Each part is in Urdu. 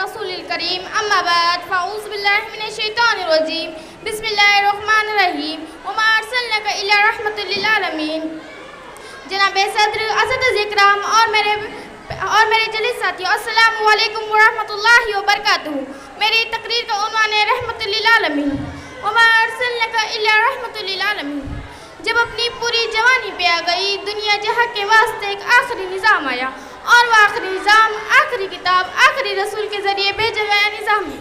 الرسول الكريم أما بعد فأعوذ بالله من الشيطان الرجيم بسم الله الرحمن الرحيم وما أرسلناك إلا رحمة للعالمين. جناب صدر اساتذہ اکرام اور میرے جلیل ساتھیوں، السلام علیکم ورحمۃ اللہ وبرکاتہ. میری تقریر کا عنوان ہے رحمت للعالمین. وما ارسلناک الا رحمت للعالمین. جب اپنی پوری جوانی پہ آ گئی، دنیا جہاں کے واسطے ایک آخری نظام آیا، اور وہ آخری نظام، آخری کتاب، آخری رسول کے ذریعے بھیجا گیا نظام ہے.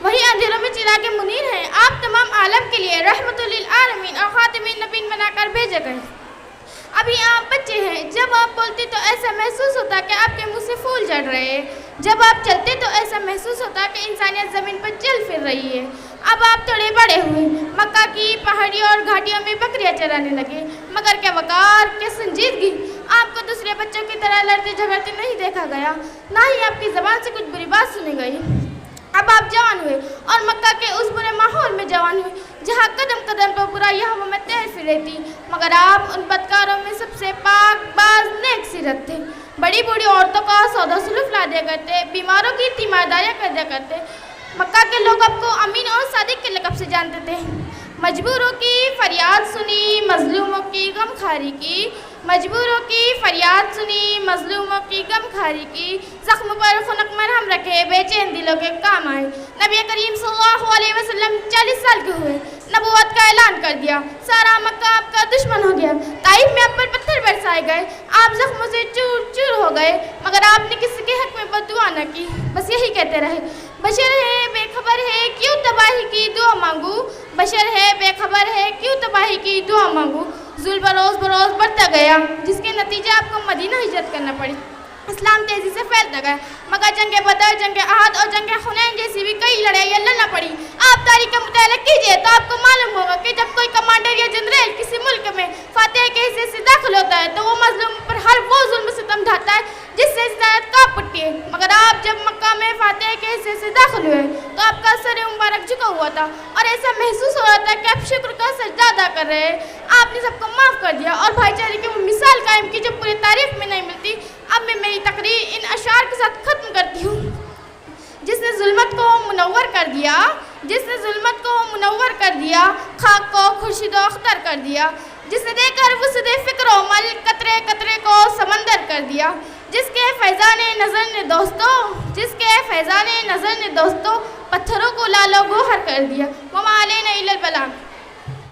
وہی اندھیروں میں چراغ منیر ہیں. آپ تمام عالم کے لیے رحمت للعالمین اور خاتم النبیین بنا کر بھیجے گئے. ابھی آپ بچے ہیں، جب آپ بولتے تو ایسا محسوس ہوتا کہ آپ کے منہ سے پھول جھڑ رہے ہیں. جب آپ چلتے تو ایسا محسوس ہوتا کہ انسانیت زمین پر چل پھر رہی ہے. اب آپ تھوڑے بڑے ہوئے، مکہ کی پہاڑیوں اور گھاٹیوں میں بکریاں چرانے لگے، مگر کیا وقار، کیا سنجیدگی. آپ کو دوسرے بچوں کی طرح لڑتے جھگڑتے نہیں دیکھا گیا، نہ ہی آپ کی زبان سے کچھ بری بات سنی گئی. اب آپ جوان ہوئے اور مکہ کے اس برے ماحول میں جوان ہوئے جہاں قدم قدم پر برائیاں ہوا میں تیر پھر رہتی، مگر آپ ان بدکاروں میں سب سے پاک باز نیک سیرت تھے. بڑی بوڑھی عورتوں کا سودا سلوف لا دیا کرتے، بیماروں کی تیمارداریاں کر دیا کرتے. مکہ کے لوگ آپ کو امین اور صادق کے لقب سے جانتے تھے. مجبوروں کی فریاد سنی، مظلوموں کی غم خاری کی. مجبوروں کی فریاد سنی، مظلوموں کی غم خاری کی. زخم پر خنق مرہم رکھے، بے چین دلوں کے کام آئے. نبی کریم صلی اللہ علیہ وسلم 40 سال کے ہوئے، نبوت کا اعلان کر دیا. سارا مکہ آپ کا دشمن ہو گیا. طائف میں آپ پر پتھر برسائے گئے، آپ زخموں سے چور چور ہو گئے، مگر آپ نے کسی کے حق میں بد دعا نہ کی. بس یہی کہتے رہے، بشر ہے بے خبر ہے کیوں تباہی کی دعا مانگوں. بشر ہے بے خبر ہے کیوں تباہی کی دعا مانگوں. ظلم بروز بروز بڑھتا گیا، جس کے نتیجے آپ کو مدینہ ہجرت کرنا پڑی. اسلام تیزی سے پھیلتا گیا، مگر جنگ بدر، جنگ احد اور جنگ حنین جیسی بھی کئی لڑائیاں لڑنا پڑی. آپ تاریخ کا مطالعہ کیجئے تو آپ کو معلوم ہوگا کہ جب کوئی کمانڈر یا جنرل کسی ملک میں فاتح کے حصے سے داخل ہوتا ہے تو وہ مظلوم پر ہر وہ ظلم ستم ڈھاتا ہے جس سے ہدایت کانپ پڑتی ہے. مگر آپ جب مکہ میں فاتح کے حصے سے داخل ہوئے تو آپ کا سر مبارک جھکا ہوا تھا اور ایسا محسوس ہو رہا تھا کہ آپ شکر کا سجدہ ادا کر رہے ہیں. آپ نے سب کو معاف کر دیا اور بھائی چارے کی وہ مثال قائم کی جو پوری تاریخ میں نہیں ملتی. اب میں میری تقریر ان اشعار کے ساتھ ختم کرتی ہوں. جس نے ظلمت کو منور کر دیا، جس نے ظلمت کو منور کر دیا، خاک کو خورشید و اختر کر دیا. جس نے دے کر وسعت فکر و عمل قطرے قطرے کو سمندر کر دیا. جس کے فیضان نظر نے دوستو، جس کے فیضان نظر نے دوستو پتھروں کو لالو گوہر کر دیا. وما علینا الا البلاغ.